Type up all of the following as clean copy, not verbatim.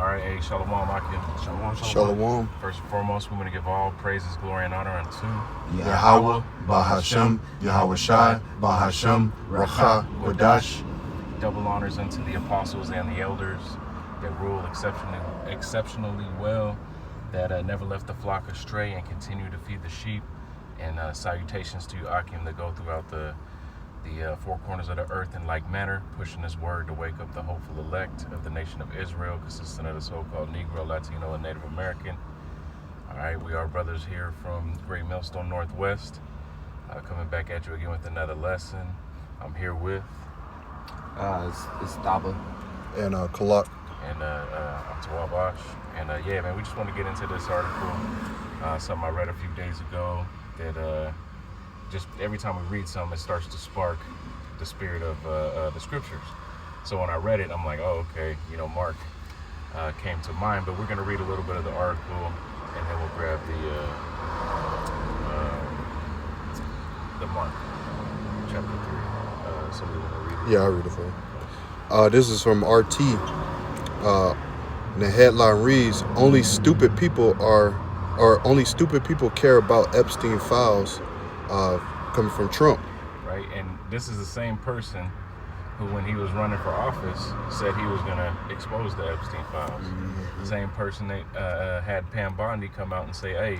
All right, hey, Shalom, Akim. Shalom. Shalom. First and foremost, we want to give all praises, glory, and honor unto Yahweh, Bahashem, Yahweh Shai, Bahashem, Racha, Kodash. Double honors unto the apostles and the elders that rule exceptionally well, that never left the flock astray and continue to feed the sheep. And salutations to you, Akim, that go throughout the four corners of the earth in like manner, pushing his word to wake up the hopeful elect of the nation of Israel, consisting of the so-called Negro, Latino, and Native American. All right, we are brothers here from Great Millstone Northwest, coming back at you again with another lesson. I'm here with It's Daba. And Kalak. and I'm Tawabash. And yeah, man, we just want to get into this article, something I read a few days ago, that just every time we read something, it starts to spark the spirit of the scriptures. So when I read it, I'm like, oh, okay, Mark came to mind. But we're going to read a little bit of the article, and then we'll grab the Mark chapter 3. Somebody want to read it? Yeah, I'll read it for you. This is from RT. And the headline reads, only stupid people care about Epstein files, coming from Trump. Right, and this is the same person who, when he was running for office, said he was going to expose the Epstein files. Mm-hmm. Same person that had Pam Bondi come out and say, hey,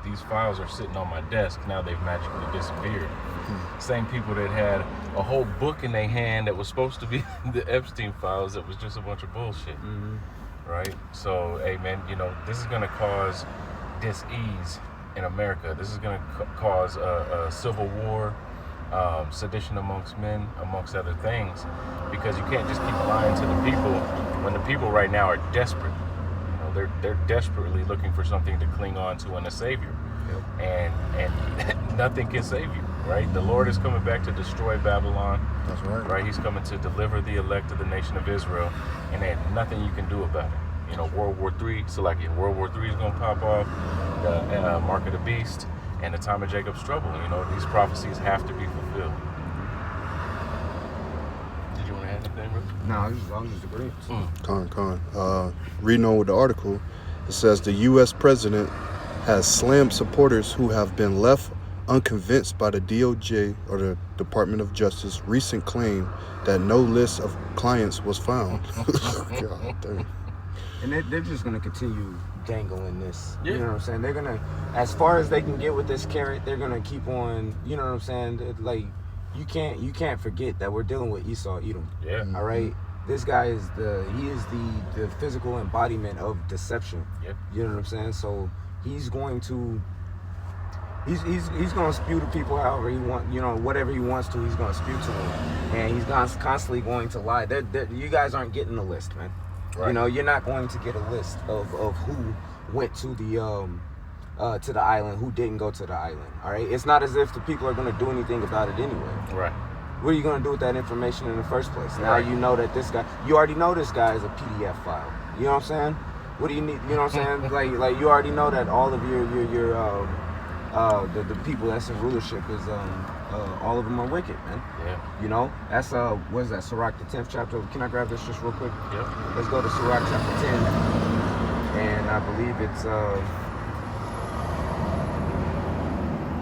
these files are sitting on my desk, now they've magically disappeared. Mm-hmm. Same people that had a whole book in their hand that was supposed to be the Epstein files that was just a bunch of bullshit. Mm-hmm. Right? So, hey man, this is going to cause dis-ease in America. This is going to cause a civil war, sedition amongst men, amongst other things, because you can't just keep lying to the people when the people right now are desperate. They're desperately looking for something to cling on to and a savior. Yep. And nothing can save you, right? The Lord is coming back to destroy Babylon. That's right. Right? He's coming to deliver the elect of the nation of Israel, and there's nothing you can do about it. World War III is going to pop off, the mark of the beast, and the time of Jacob's trouble. These prophecies have to be fulfilled. Did you want to add anything, bro? No, I was just agreeing. Con. Reading on with the article, it says the U.S. president has slammed supporters who have been left unconvinced by the DOJ, or the Department of Justice, recent claim that no list of clients was found. God damn. And they're just going to continue dangling this. Yeah. You know what I'm saying? They're going to, as far as they can get with this carrot, they're going to keep on, you know what I'm saying? Like, you can't forget that we're dealing with Esau, Edom. Yeah. All right? This guy is the physical embodiment of deception. Yep. You know what I'm saying? So he's going to going to spew to people however he wants, whatever he wants to, he's going to spew to them. And he's constantly going to lie. You guys aren't getting the list, man. Right. You're not going to get a list of who went to the island, who didn't go to the island. All right, it's not as if the people are going to do anything about it anyway. Right. What are you going to do with that information in the first place? Now right. you know that you already know this guy is a PDF file. You know what I'm saying? What do you need? You know what I'm saying? like you already know that all of the people that's in rulership is all of them are wicked, man. Yeah. That's what is that? Sirach, the 10th chapter. Can I grab this just real quick? Yep. Let's go to Sirach chapter 10, and I believe it's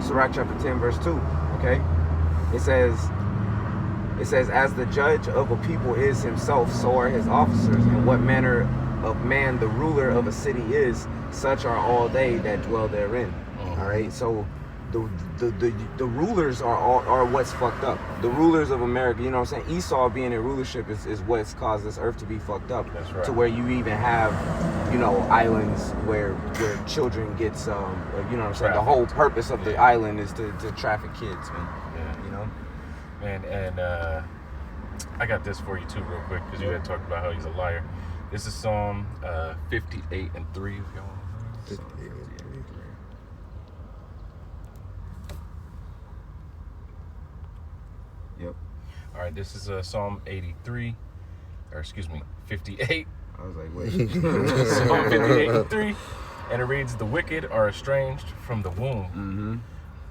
Sirach chapter 10 verse 2. Okay. It says, as the judge of a people is himself, so are his officers, and what manner of man the ruler of a city is, such are all they that dwell therein. All right, so the rulers are what's fucked up. The rulers of America, you know what I'm saying? Esau being in rulership is what's caused this earth to be fucked up. That's right. To where you even have, islands where children gets, you know what I'm saying? The whole purpose of the island is to traffic kids, man. Yeah. Man, and I got this for you too, real quick, because you had talked about how he's a liar. This is Psalm 58 and 3, if y'all want to read. 58 and 3. Yep. All right, this is Psalm 58. I was like, wait. Psalm 58 and 3. And it reads, the wicked are estranged from the womb.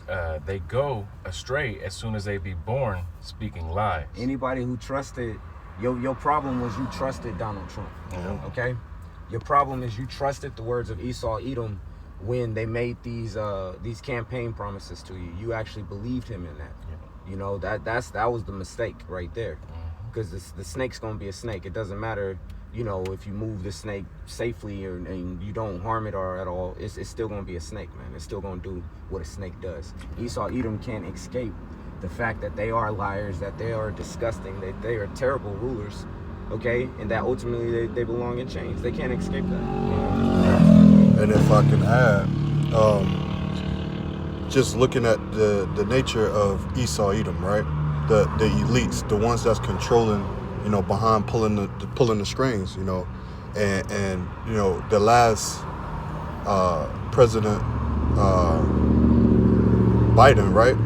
Mm-hmm. They go astray as soon as they be born, speaking lies. Anybody who trusted, your problem was you trusted Donald Trump. Mm-hmm. Okay? Your problem is you trusted the words of Esau Edom when they made these campaign promises to you. You actually believed him in that. Yeah. You know, that was the mistake right there. Because the snake's gonna be a snake. It doesn't matter, you know, if you move the snake safely and you don't harm it or at all. It's still gonna be a snake, man. It's still gonna do what a snake does. Esau Edom can't escape the fact that they are liars, that they are disgusting, that they are terrible rulers, okay, and that ultimately they belong in chains. They can't escape that. And if I can add, just looking at the nature of Esau Edom, right? The elites, the ones that's controlling, you know, behind pulling the strings, you know, and you know, the last President Biden, right?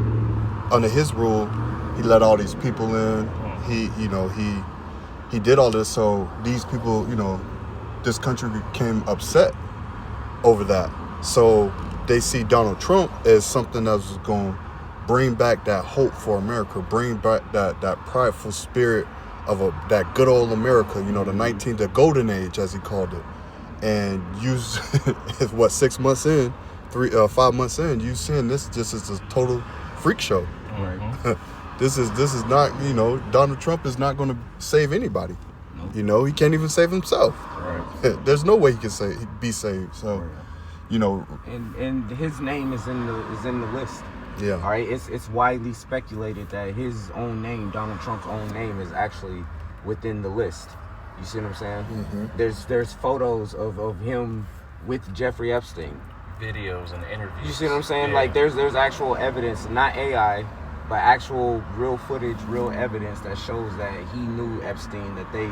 Under his rule, he let all these people in. He did all this, so these people, you know, this country became upset over that. So they see Donald Trump as something that's going to bring back that hope for America, bring back that prideful spirit of that good old America, you know, the golden age, as he called it. And use what 5 months in, you seeing this just as a total freak show. Right. This is not, you know, Donald Trump is not going to save anybody. Nope. You know, he can't even save himself. Right. There's no way he can be saved. So, Right. you know, and his name is in the list. yeah. All right, it's widely speculated that his own name, Donald Trump's own name, is actually within the list. You see what I'm saying? Mm-hmm. There's photos of him with Jeffrey Epstein. Videos and interviews. You see what I'm saying? Yeah. Like there's actual evidence, not AI, but actual real footage, real evidence that shows that he knew Epstein, that they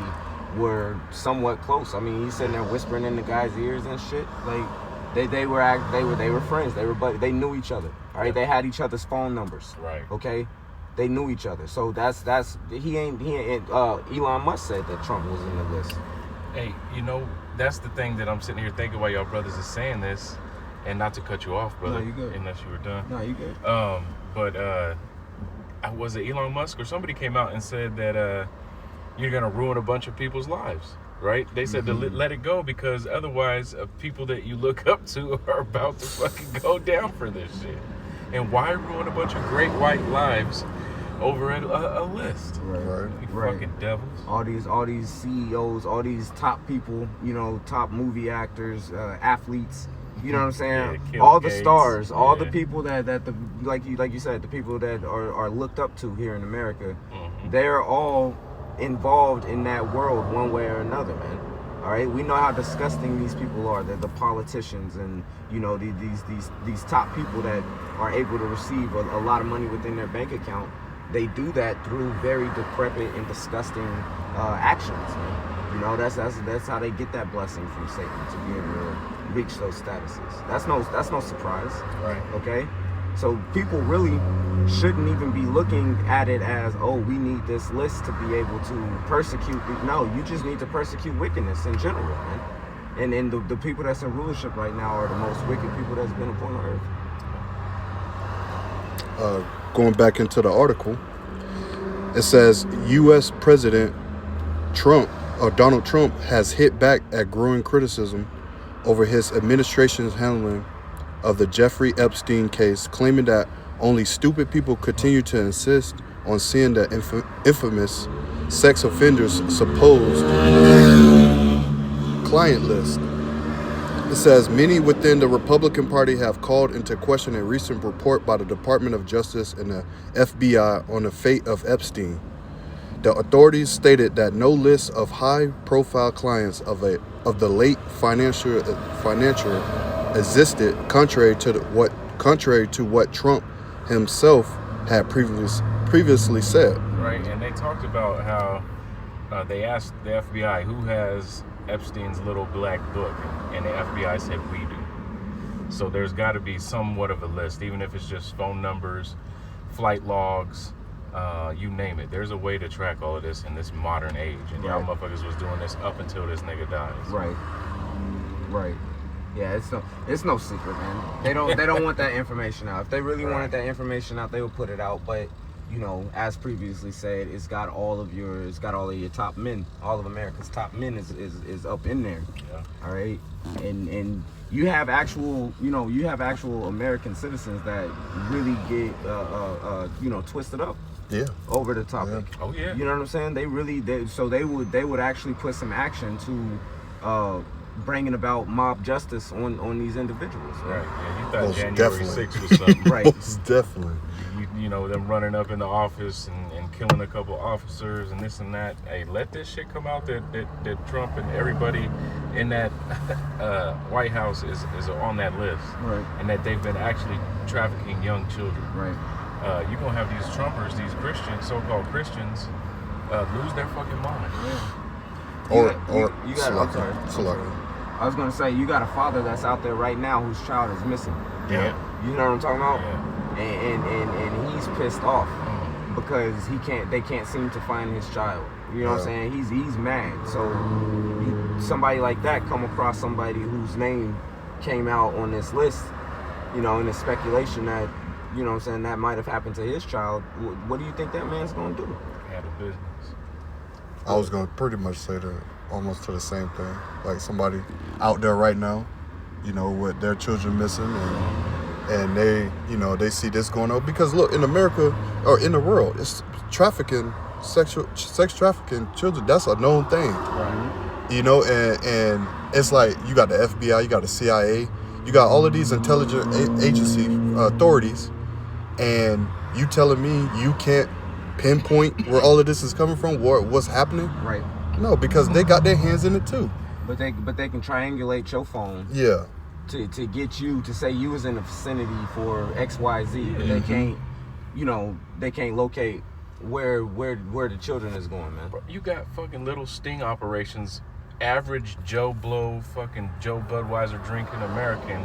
were somewhat close. I mean, he's sitting there whispering in the guy's ears and shit. Like they were friends. They knew each other. All right, they had each other's phone numbers. Right. Okay, they knew each other. So he ain't. Elon Musk said that Trump was in the list. Hey, you know, that's the thing that I'm sitting here thinking while y'all brothers is saying this, and not to cut you off, brother. No, you good. Unless you were done. No, you good. But was it Elon Musk or somebody came out and said that you're gonna ruin a bunch of people's lives, right? They said to let it go because otherwise, people that you look up to are about to fucking go down for this shit. And why ruin a bunch of great white lives over a list? Right. You Right. fucking devils. All these CEOs, all these top people, you know, top movie actors, athletes. You know what I'm saying? Yeah, all the Gates, stars, all the yeah. people that the like you said, the people that are looked up to here in America, Mhm. they're all involved in that world one way or another, man. All right, we know how disgusting these people are. They're the politicians, and you know these top people that are able to receive a lot of money within their bank account. They do that through very decrepit and disgusting actions, man. You know, that's how they get that blessing from Satan to be able to reach those statuses. That's no surprise. Right. Okay? So people really shouldn't even be looking at it as, oh, we need this list to be able to persecute. No, you just need to persecute wickedness in general, man. And the people that's in rulership right now are the most wicked people that's been upon earth. Going back into the article, it says U.S. President Donald Trump has hit back at growing criticism over his administration's handling of the Jeffrey Epstein case, claiming that only stupid people continue to insist on seeing the infamous sex offender's supposed client list. It says many within the Republican Party have called into question a recent report by the Department of Justice and the FBI on the fate of Epstein. The authorities stated that no list of high-profile clients of the late financier existed, contrary to what Trump himself had previously said. Right, and they talked about how they asked the FBI who has Epstein's little black book, and the FBI said we do. So there's got to be somewhat of a list, even if it's just phone numbers, flight logs, you name it. There's a way to track all of this in this modern age, and y'all motherfuckers was doing this up until this nigga dies. Right. Yeah, it's no secret, man. They don't want that information out. If they really wanted that information out, they would put it out. But you know, as previously said, it's got all of your top men, all of America's top men is up in there. Yeah. All right, and you have actual American citizens that really get twisted up Yeah. over the topic. Yeah. Oh yeah. You know what I'm saying? They would actually put some action to bringing about mob justice on these individuals. Right. Yeah. You thought Most January definitely. 6th was something. Right. Most definitely. You know, them running up in the office and killing a couple officers and this and that. Hey, let this shit come out that Trump and everybody in that White House is on that list. Right. And that they've been actually trafficking young children. Right. You're going to have these Trumpers, these Christians, so-called Christians, lose their fucking mind. Yeah. You got. I'm sorry. Salaki. I was gonna say, you got a father that's out there right now whose child is missing. Yeah. You know what I'm talking about? Yeah. And he's pissed off because they can't seem to find his child. You know what I'm saying? He's mad. So somebody like that come across somebody whose name came out on this list, you know, and the speculation that, you know what I'm saying, that might have happened to his child. What do you think that man's gonna do? Handle business. I was gonna pretty much say almost to the same thing. Like somebody out there right now, you know, with their children missing, and they, you know, they see this going on because look, in America or in the world, it's trafficking, sex trafficking children. That's a known thing. Right. You know, and it's like you got the FBI, you got the CIA, you got all of these intelligence agency authorities, and you telling me you can't pinpoint where all of this is coming from, what's happening? Right. No, because they got their hands in it too. But they can triangulate your phone. Yeah. To get you to say you was in the vicinity for XYZ, but they can't locate where the children is going, man. Bro, you got fucking little sting operations, average Joe Blow, fucking Joe Budweiser drinking American,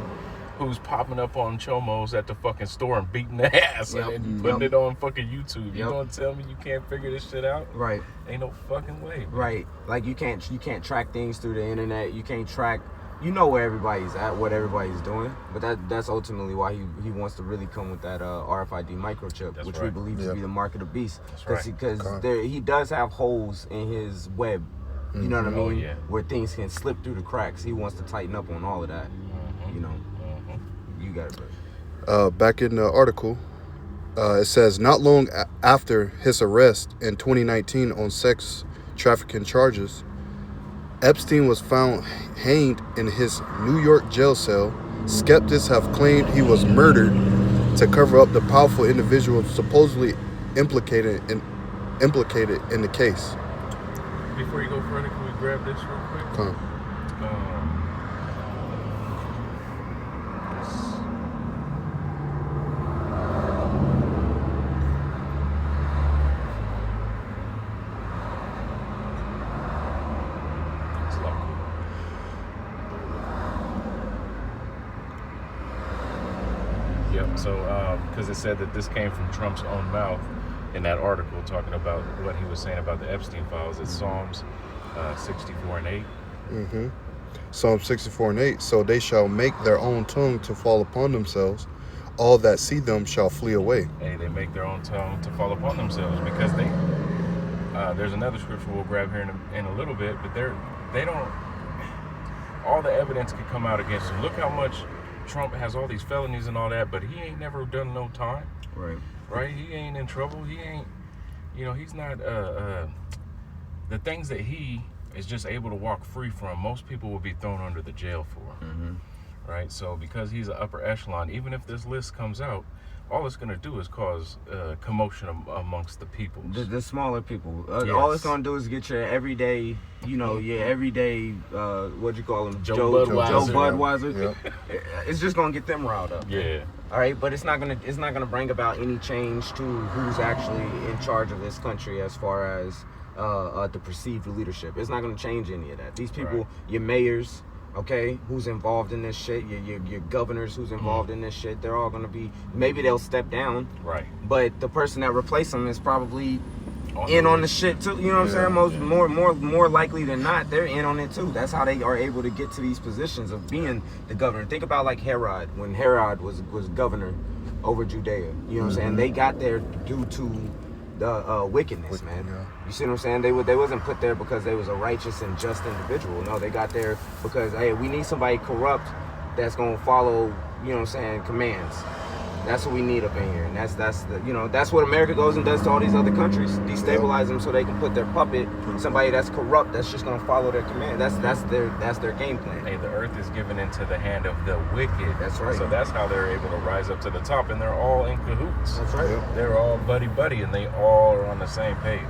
who's popping up on chomos at the fucking store and beating the ass and putting it on fucking YouTube. You gonna tell me you can't figure this shit out? Right. Ain't no fucking way. Man. Right. Like you can't track things through the internet. You can't track. You know where everybody's at, what everybody's doing, but that's ultimately why he wants to really come with that RFID microchip, which we believe to be the mark of the beast. Because he does have holes in his web, you know what I mean, where things can slip through the cracks. He wants to tighten up on all of that. You know, you got it, bro. Back in the article, it says not long after his arrest in 2019 on sex trafficking charges, Epstein was found hanged in his New York jail cell. Skeptics have claimed he was murdered to cover up the powerful individual supposedly implicated in the case. Before you go further, can we grab this real quick? Come. So, because it said that this came from Trump's own mouth in that article talking about what he was saying about the Epstein files. It's Psalms 64 and 8. Mm-hmm. Psalm 64 and 8. So they shall make their own tongue to fall upon themselves. All that see them shall flee away. Hey, they make their own tongue to fall upon themselves because they. There's another scripture we'll grab here in a little bit, but they don't. All the evidence can come out against them. Look how much Trump has all these felonies and all that, but he ain't never done no time. Right? He ain't in trouble. He ain't, he's not, the things that he is just able to walk free from, most people will be thrown under the jail for. Right? So because he's an upper echelon, even if this list comes out, all it's going to do is cause commotion amongst the people. The smaller people. All it's going to do is get your everyday, what'd you call him? Joe Budweiser. Yep. It's just going to get them riled up. Yeah. All right, but it's not gonna bring about any change to who's actually in charge of this country as far as the perceived leadership. It's not gonna change any of that. These people, your mayors, okay, who's involved in this shit, your governors who's involved in this shit, they're all gonna be, maybe they'll step down, right? But the person that replaced them is probably on the shit too. You know what I'm saying? More likely than not, they're in on it too. That's how they are able to get to these positions of being the governor. Think about like Herod, when Herod was governor over Judea. You know what I'm saying? They got there due to the wickedness, man. Yeah. You see what I'm saying? They wasn't put there because they was a righteous and just individual. No, they got there because, hey, we need somebody corrupt that's gonna follow, you know what I'm saying, commands. That's what we need up in here, and that's the, you know, that's what America goes and does to all these other countries, destabilize them so they can put their puppet, somebody that's corrupt, that's just gonna follow their command. That's their game plan. Hey, the earth is given into the hand of the wicked. That's right. So that's how they're able to rise up to the top, and they're all in cahoots. That's right. Yeah. They're all buddy, and they all are on the same page.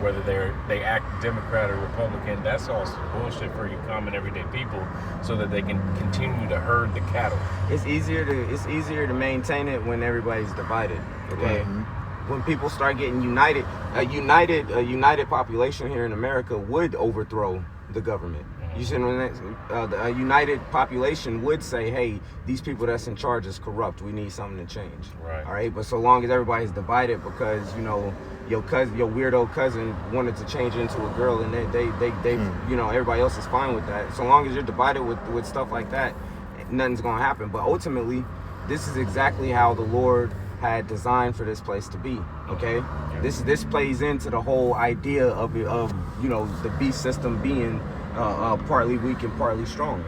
Whether they act Democrat or Republican, that's all bullshit for you common everyday people, so that they can continue to herd the cattle. It's easier to maintain it when everybody's divided. Okay. When people start getting united, a united population here in America would overthrow the government. You see what I'm saying? A united population would say, hey, these people that's in charge is corrupt. We need something to change. Right. All right. But so long as everybody's divided because, you know, your weirdo cousin wanted to change into a girl, and they you know, everybody else is fine with that. So long as you're divided with stuff like that, nothing's gonna happen. But ultimately, this is exactly how the Lord had designed for this place to be. Okay, this plays into the whole idea of you know, the beast system being partly weak and partly strong.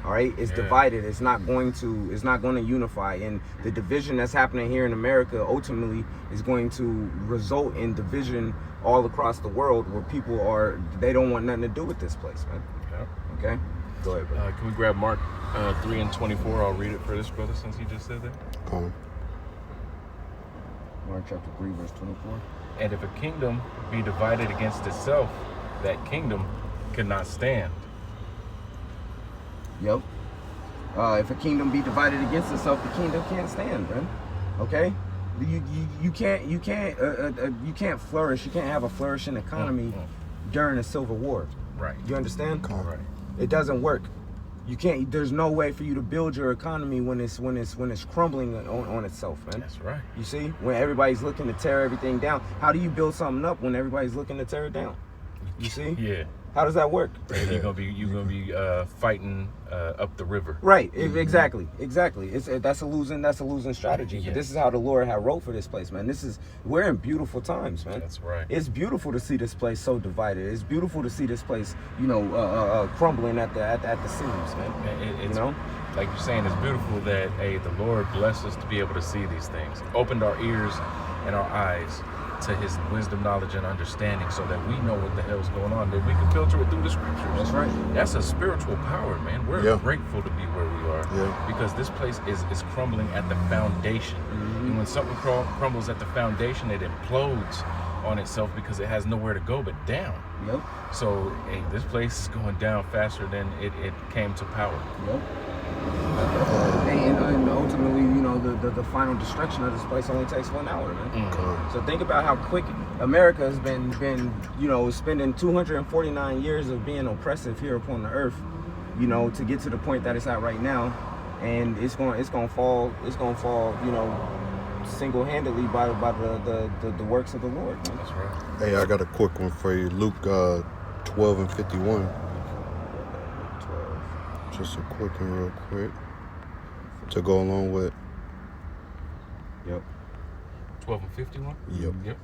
All right, it's divided. It's not going to unify, and the division that's happening here in America ultimately is going to result in division all across the world, where people they don't want nothing to do with this place, man. Okay, go ahead, brother. Can we grab Mark 3:24? I'll read it for this brother since he just said that. Mark chapter 3, verse 24. And if a kingdom be divided against itself, that kingdom cannot stand. Yep. If a kingdom be divided against itself, the kingdom can't stand, man. Okay. You can't flourish. You can't have a flourishing economy during a civil war. Right. You understand? Right. It doesn't work. You can't. There's no way for you to build your economy when it's crumbling on itself, man. That's right. You see, when everybody's looking to tear everything down, how do you build something up when everybody's looking to tear it down? You see? Yeah. How does that work? You're gonna be fighting up the river. Right. Exactly. That's a losing strategy. Yeah. But this is how the Lord had wrote for this place, man. We're in beautiful times, man. That's right. It's beautiful to see this place so divided. It's beautiful to see this place, you know, crumbling at the seams, man. It's, you know, like you're saying, it's beautiful that the Lord blessed us to be able to see these things, opened our ears and our eyes to His wisdom, knowledge, and understanding, so that we know what the hell's going on, that we can filter it through the scriptures. That's right. That's a spiritual power, man. We're grateful to be where we are, because this place is crumbling at the foundation. And when something crumbles at the foundation, it implodes on itself because it has nowhere to go but down. Yep. So, hey, this place is going down faster than it came to power. Yep. And ultimately, you know, the final destruction of this place only takes 1 hour, man. So think about how quick America has been, you know, spending 249 years of being oppressive here upon the earth, you know, to get to the point that it's at right now, and it's gonna fall, you know, single-handedly by the works of the Lord, man. That's right. Hey, I got a quick one for you. Luke 12:51. 12. Just a quick one real quick to go along with. Yep. 12:51. Yep.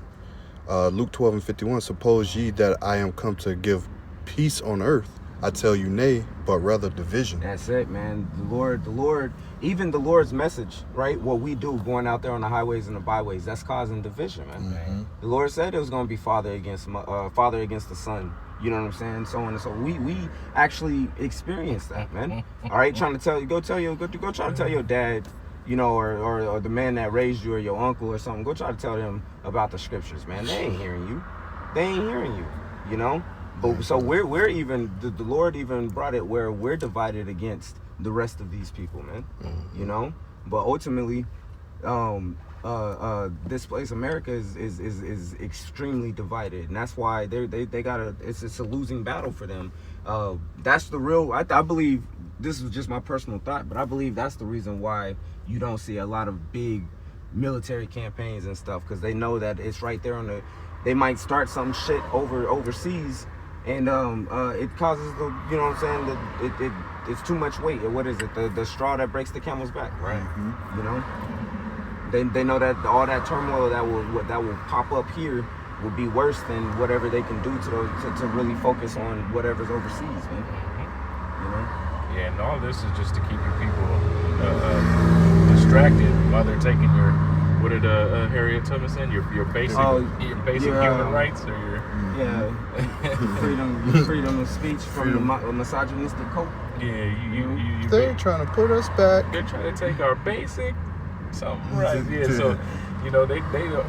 Luke 12:51. Suppose ye that I am come to give peace on earth? I tell you nay, but rather division. That's it, man. The Lord, even the Lord's message, right? What we do going out there on the highways and the byways, that's causing division, man. The Lord said it was going to be father against the son. You know what I'm saying? So on and so we actually experienced that, man. All right, trying to tell you, go try to tell your dad, you know, or the man that raised you, or your uncle or something. Go try to tell them about the scriptures, man. They ain't hearing you. You know. But so we're even the Lord even brought it where we're divided against the rest of these people, man. You know. But ultimately, this place, America, is extremely divided, and that's why they gotta. It's a losing battle for them. That's the real. I believe, this is just my personal thought, but I believe that's the reason why you don't see a lot of big military campaigns and stuff, because they know that it's right there on the. They might start some shit overseas, and it causes the, you know what I'm saying, it's too much weight, or what is it, the straw that breaks the camel's back, Right. You know. They know that all that turmoil that will pop up here will be worse than whatever they can do to really focus on whatever's overseas, man. You know? Yeah, and all this is just to keep your people distracted while they're taking your, what did Harriet Tubman say? Your basic human rights, or your freedom of speech from the misogynistic cult. Yeah, They're trying to put us back. They're trying to take our basic something right. Yeah, so you know they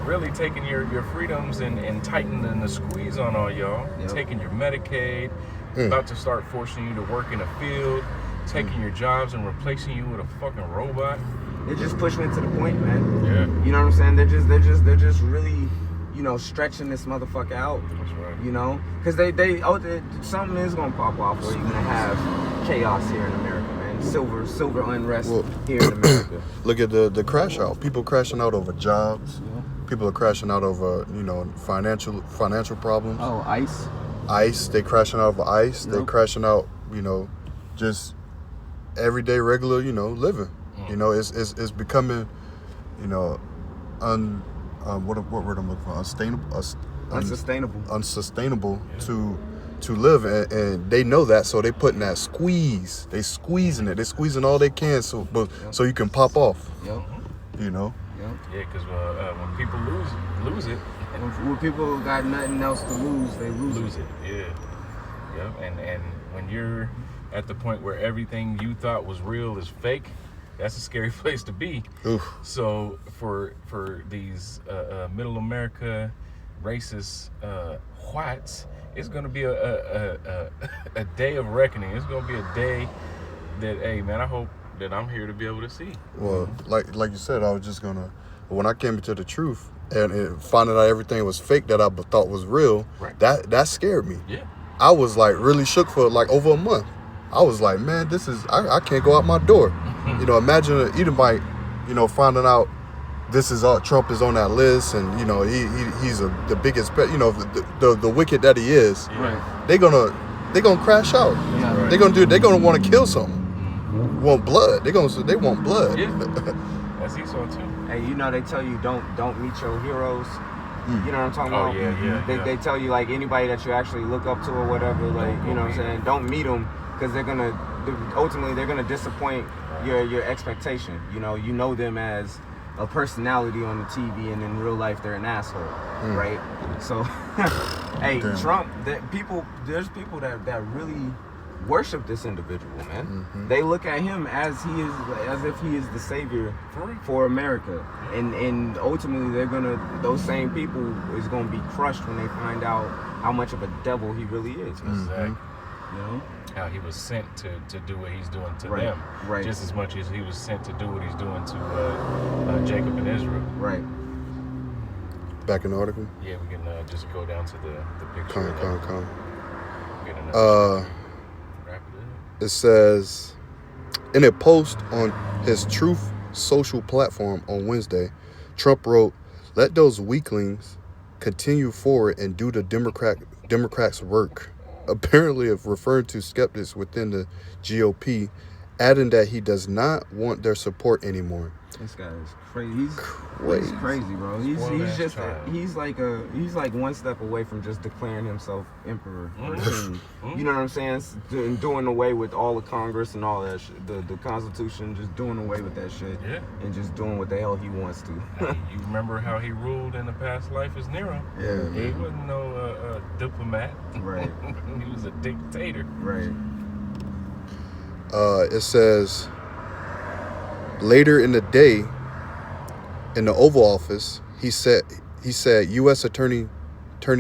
really taking your freedoms and tightening the squeeze on all y'all. Yep. Taking your Medicaid, about to start forcing you to work in a field, taking your jobs and replacing you with a fucking robot. They're just pushing it to the point, man. Yeah. You know what I'm saying? They're just really, you know, stretching this motherfucker out. That's right. You know, because something is gonna pop off where you're gonna have chaos here in America, man. Silver unrest here in America. Look at the crash out. People crashing out over jobs. Yeah. People are crashing out over financial problems. Oh, ICE. ICE. They crashing out over ICE. Yep. They crashing out. Just everyday regular living. It's becoming what word I'm looking for? Unsustainable to live, and they know that, so they putting that squeeze. They squeezing it. They squeezing all they can, so you can pop off. Yep. Yep. Yeah, because when people lose it, when people got nothing else to lose, they lose it. Yeah. And when you're at the point where everything you thought was real is fake, that's a scary place to be. Oof. So for these middle America racist whites, it's going to be a day of reckoning. It's going to be a day that, hey man, I hope that I'm here to be able to see. Well, like you said, I was just gonna, when I came into the truth and finding out everything was fake that I thought was real, right. that scared me. Yeah. I was like really shook for like over a month. I was like, man, this is, I can't go out my door. Imagine an Edomite, finding out this is Trump is on that list, and he's the biggest, the wicked that he is. Right. They're gonna crash out. Yeah. Right. They're gonna want to kill something. Want blood. They want blood. Yeah. That's Esau too. Hey, they tell you don't meet your heroes. You know what I'm talking about? Yeah. They tell you, like, anybody that you actually look up to or whatever, like, you know what I'm saying, don't meet them, because ultimately they're gonna disappoint your expectation. You know them as a personality on the TV, and in real life they're an asshole, right? So, hey, Damn. Trump, there's people that really worship this individual, man. Mm-hmm. They look at him as if he is the savior for America, and ultimately those same people is gonna be crushed when they find out how much of a devil he really is. Exactly. You How he was sent to do what he's doing to Right. them, Right. just as much as he was sent to do what he's doing to Jacob and Israel. Right. Back in the article. Yeah, we can just go down to the picture. Con. Get another wrap it up. It says, in a post on his Truth social platform on Wednesday, Trump wrote, "Let those weaklings continue forward and do the Democrats' work," apparently referring to skeptics within the GOP, adding that he does not want their support anymore. This guy is crazy. He's crazy, bro. He's like one step away from just declaring himself emperor or king. You know what I'm saying? Doing away with all the Congress and all that shit, the Constitution, just doing away with that shit, and just doing what the hell he wants to. Hey, you remember how he ruled in the past life as Nero? Yeah, He wasn't no diplomat. Right. He was a dictator. Right. It says, later in the day, in the Oval Office, he said U.S. Attorney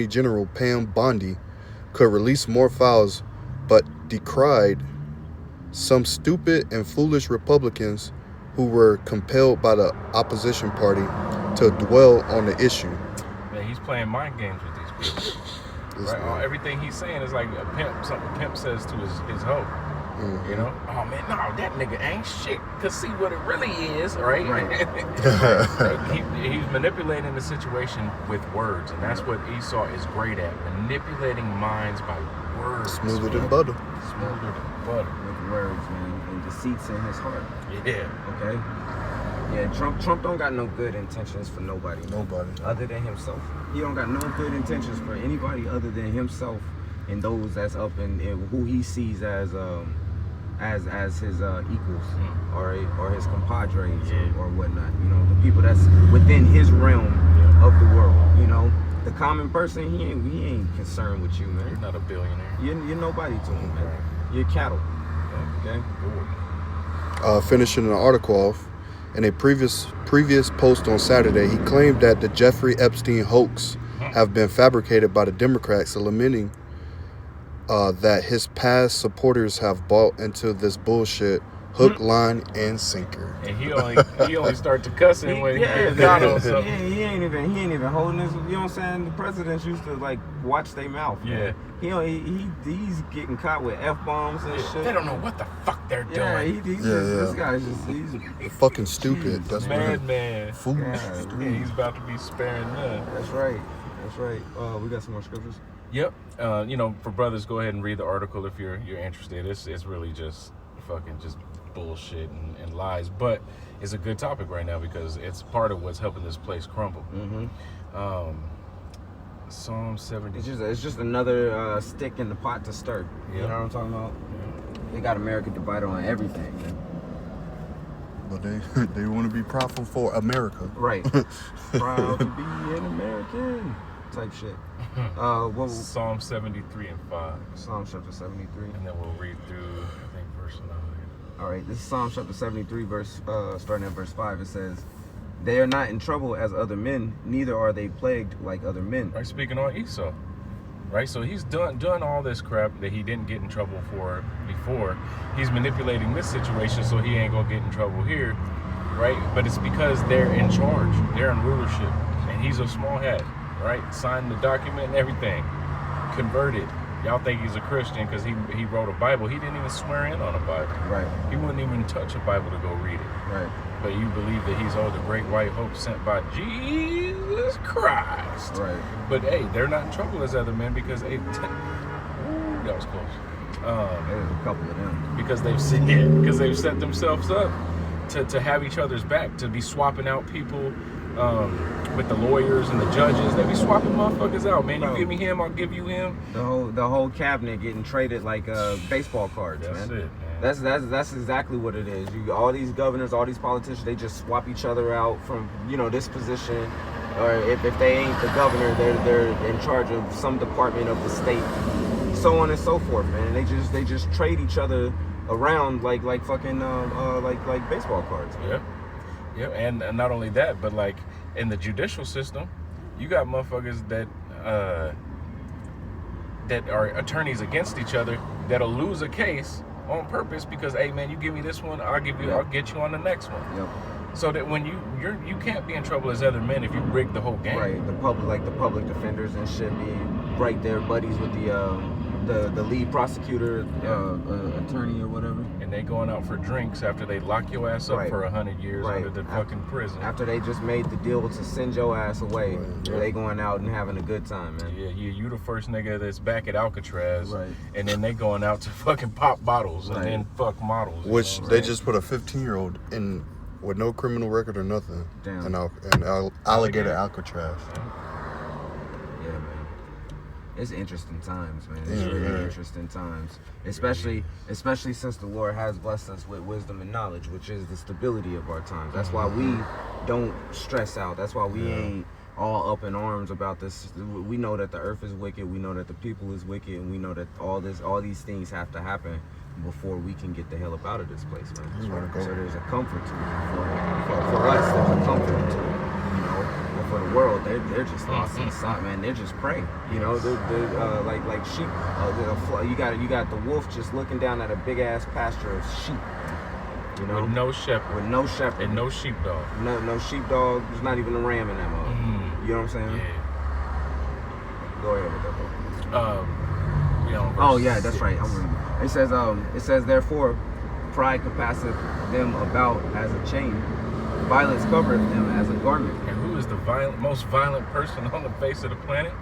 General Pam Bondi could release more files, but decried some stupid and foolish Republicans who were compelled by the opposition party to dwell on the issue. Man, he's playing mind games with these people. Right? Everything he's saying is like a pimp. Something a pimp says to his hoe. Mm-hmm. You know? Oh man, no, that nigga ain't shit. Cause see what it really is, right? He's manipulating the situation with words, and that's what Esau is great at. Manipulating minds by words. Smoother than butter. Smoother than butter. With words, man, and deceits in his heart. Yeah. Okay. Yeah, Trump don't got no good intentions for nobody. Nobody. Other than himself. He don't got no good intentions for anybody other than himself and those that's up in who he sees as his equals or his compadres or whatnot. You know, the people that's within his realm of the world. You know, the common person, he ain't concerned with you, man. You're not a billionaire. You're nobody to him, man. You're cattle. Okay. Finishing the article off, in a previous post on Saturday, he claimed that the Jeffrey Epstein hoax have been fabricated by the Democrats, lamenting that his past supporters have bought into this bullshit hook, line, and sinker. And he only started to cussing when he got on something. He ain't even holding his. You know what I'm saying? The presidents used to like watch their mouth. Yeah. He's getting caught with F-bombs and shit. They don't know what the fuck they're doing. This guy's he's fucking stupid. That's madman. Fool. Yeah, he's about to be sparing none. That's right. We got some more scriptures. Yep. For brothers, go ahead and read the article if you're interested. It's really just fucking just bullshit and lies, but it's a good topic right now because it's part of what's helping this place crumble. Psalm 70. It's just another stick in the pot to stir. You know what I'm talking about? They got America divided on everything, man. But they want to be proudful for America. Right. Proud to be an American type shit. Psalm 73 and 5. Psalm chapter 73. And then we'll read through, I think, verse 9. All right, this is Psalm chapter 73, starting at verse 5. It says, "They are not in trouble as other men, neither are they plagued like other men." Right, speaking on Esau. Right, so he's done all this crap that he didn't get in trouble for before. He's manipulating this situation so he ain't gonna get in trouble here, right? But it's because they're in charge, they're in rulership, and he's a small hat, right? Signed the document and everything, converted. Y'all think he's a Christian because he wrote a Bible. He didn't even swear in on a Bible. Right. He wouldn't even touch a Bible to go read it. Right. But you believe that he's the great white hope sent by Jesus Christ. Right. But hey, they're not in trouble as other men because that was close. There's a couple of them. Because they've set themselves up to have each other's back, to be swapping out people with the lawyers and the judges. They be swapping motherfuckers out, man. You give me him, I'll give you him. The whole cabinet getting traded like baseball cards, That's man. it, man. That's exactly what it is. All these governors, all these politicians, they just swap each other out from this position, or if they ain't the governor, they're in charge of some department of the state, so on and so forth, man. They just trade each other around like fucking like baseball cards, man. Yeah, and not only that, but like in the judicial system, you got motherfuckers that are attorneys against each other that'll lose a case on purpose because, hey man, you give me this one, I'll get you on the next one. Yep. So that when you can't be in trouble as other men if you rig the whole game. Right. The public defenders and shit being right there buddies with the lead prosecutor, attorney or whatever. And they going out for drinks after they lock your ass up for 100 years under the fucking prison. After they just made the deal to send your ass away, they going out and having a good time, man. Yeah, you the first nigga that's back at Alcatraz, right? And then they going out to fucking pop bottles and then fuck models. Which they just put a 15-year-old in with no criminal record or nothing. Damn. And alligator Alcatraz. Yeah, man. It's interesting times, man. It's really interesting times. Especially since the Lord has blessed us with wisdom and knowledge, which is the stability of our times. That's why we don't stress out. That's why we ain't all up in arms about this. We know that the earth is wicked. We know that the people is wicked, and we know that all these things have to happen before we can get the hell up out of this place, man. So there's a comfort to it. For us, there's a comfort to it. But for the world, they're just lost in the sun, man. They're just prey. They're like sheep. You got the wolf just looking down at a big ass pasture of sheep. With no shepherd. With no shepherd. And no sheepdog. No sheepdog. There's not even a ram in that mode. You know what I'm saying? Yeah. Go ahead with that, though. Oh yeah, that's right. I'm reading. It says therefore, pride compasseth them about as a chain, violence covereth them as a garment. And who is the most violent person on the face of the planet?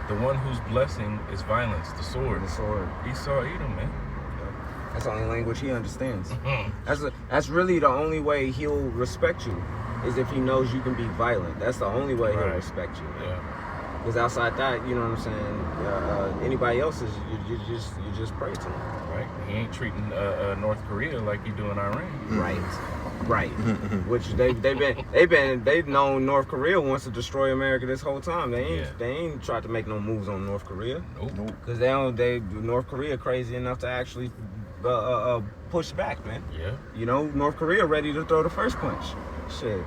The one whose blessing is violence, the sword. The sword. Esau, Edom, man. That's the only language he understands. That's really the only way he'll respect you. is if he knows you can be violent. That's the only way he'll Right. respect you. Yeah. Because outside that, you know what I'm saying. Anybody else is you just pray to him. Right. He ain't treating North Korea like he do in Iran. Right. Which they've known North Korea wants to destroy America this whole time. They ain't tried to make no moves on North Korea. Nope. Because North Korea crazy enough to actually push back, man. Yeah. You know, North Korea ready to throw the first punch. Shit.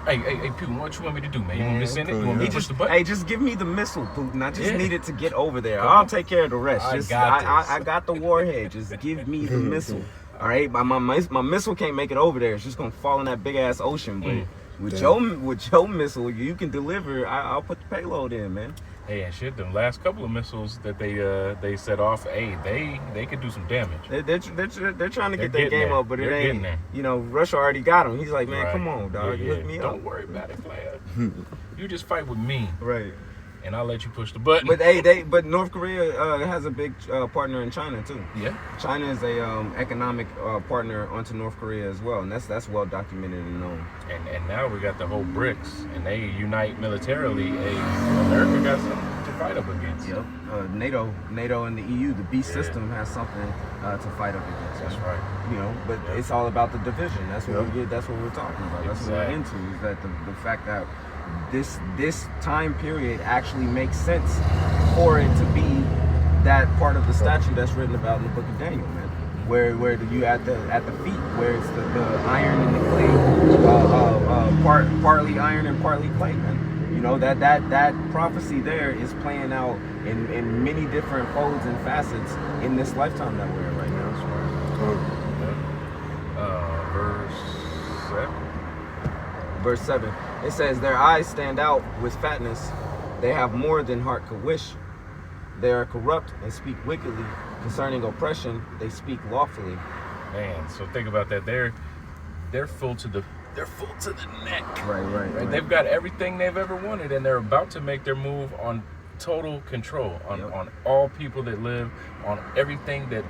Hey, Putin, what you want me to do, man? You want me to send it? You want me to push the button? Hey, just give me the missile, Putin. I just need it to get over there. I'll take care of the rest. I got this. I got the warhead. Just give me the missile. All right, my missile can't make it over there. It's just gonna fall in that big ass ocean. But with your missile, you can deliver. I'll put the payload in, man. Hey, and shit, them last couple of missiles that they set off, hey, they could do some damage. They're trying to get They're their game getting up, but there. it They're ain't. getting there. You know, Russia already got him. He's like, man, Right. come on, dog, Yeah, look me up. Don't worry about it, player. You just fight with me, Right. and I'll let you push the button. But North Korea has a big partner in China too. Yeah. China is a economic partner onto North Korea as well, and that's well documented and known. And now we got the whole BRICS, and they unite militarily. America got something to fight up against. Yep. NATO and the EU, the beast system has something to fight up against. That's right. You know, but it's all about the division. That's what we get. That's what we're talking about. That's what we're Exactly. into. Is that the fact that this time period actually makes sense for it to be that part of the statue that's written about in the book of Daniel, man. Where you at the feet, where it's the iron and the clay, partly iron and partly clay, man. You know, that prophecy there is playing out in many different folds and facets in this lifetime that we're in right now. Verse 7. Verse 7, it says, their eyes stand out with fatness. They have more than heart could wish. They are corrupt and speak wickedly. Concerning oppression, they speak lawfully. Man, so think about that. They're full to the neck. Right. They've got everything they've ever wanted, and they're about to make their move on total control on all people that live, on everything that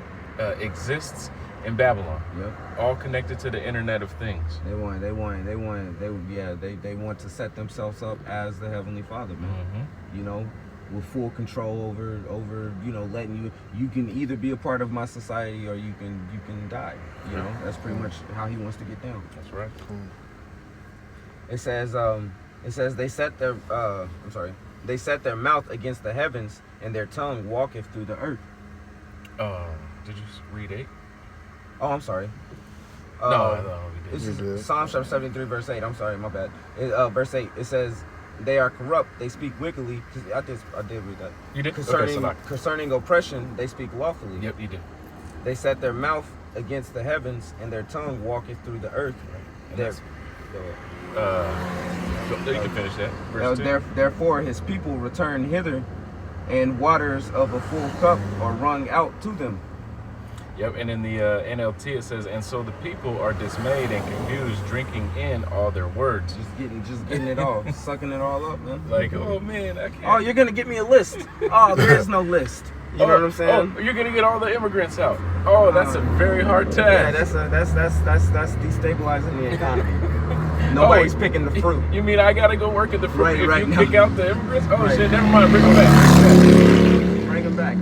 exists in Babylon. Yep. All connected to the Internet of Things. They want to set themselves up as the Heavenly Father, man. Mm-hmm. You know, with full control over you know, letting you can either be a part of my society or you can die. You know, that's pretty much how he wants to get down. That's right. It says they set their mouth against the heavens, and their tongue walketh through the earth. Did you read 8? Oh, I'm sorry. No, we This didn't. is Psalm chapter 73, verse 8. I'm sorry, my bad. Verse 8, it says, they are corrupt, they speak wickedly. I did read that. You did? Concerning oppression, they speak lawfully. Yep, you did. They set their mouth against the heavens, and their tongue walketh through the earth. And that's, you can finish that. Verse 2. Therefore his people return hither, and waters of a full cup are wrung out to them. Yep, and in the NLT it says, and so the people are dismayed and confused, drinking in all their words. Just getting it all, sucking it all up, man. Like, oh man, I can't. Oh, you're gonna get me a list. Oh, there is no list. You know what I'm saying? Oh, you're gonna get all the immigrants out. Oh, that's a very hard Yeah, task. that's destabilizing the economy. Nobody's picking the fruit. You mean I gotta go work at the fruit if you now. kick out the immigrants? Oh Right. shit, never mind, bring them back. Bring them back.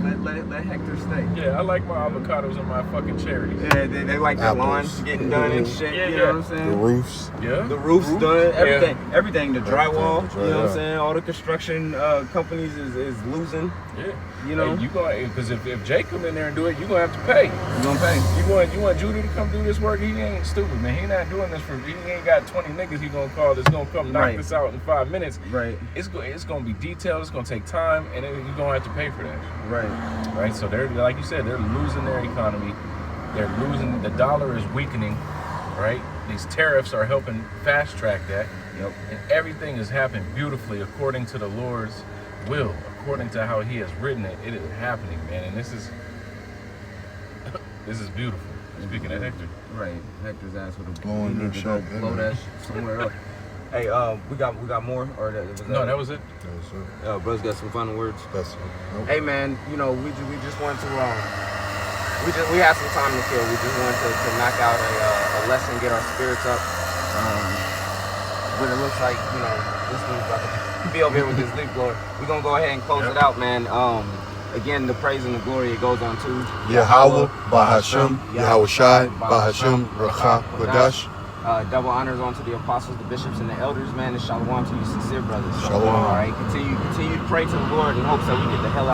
Let Hector stay. Yeah, I like my avocados and my fucking cherries. Yeah, they like their Apples. lawns getting done and shit. Yeah, you yeah. know what I'm saying? The roofs. Yeah. The roof's done, everything, Yeah. everything. The drywall, Everything, you know what I'm yeah. saying? All the construction companies is losing. Yeah. You know? Hey, you going because if Jake come in there and do it, you gonna have to pay. You gonna pay? You want Judy to come do this work? He ain't stupid, man. He not doing this for. He ain't got 20 niggas he gonna call that's gonna come knock Right. this out in 5 minutes. Right, It's gonna be detailed. It's gonna take time, and then you're gonna have to pay for that. right. Right? So they're, like you said, they're losing their economy. They're losing. The dollar is weakening. Right? These tariffs are helping fast track that. Yep. And everything is happening beautifully according to the Lord's will, according to how He has written it. It is happening, man. And this is beautiful. Speaking of Hector. Right. Hector's ass with a Blowing their to go shit, blow yeah. that shit somewhere else. Hey, we got more, or That was it. That's it. bro's got some final words. That's it. Nope. Hey man, you know, we just wanted to we had some time to kill. We just wanted to knock out a lesson, get our spirits up. But it looks like, you know, this dude's about to be over here with this leaf blower. We're gonna go ahead and close it out, man. Again, the praise and the glory, it goes on to Yahweh, Bahashem, Yahweh Shai, Bahashem, Rakha, Kodash. Double honors on to the apostles, the bishops, and the elders, man. And shalom to you sincere brothers. Shalom. All right, continue to pray to the Lord in hopes that we get the hell out.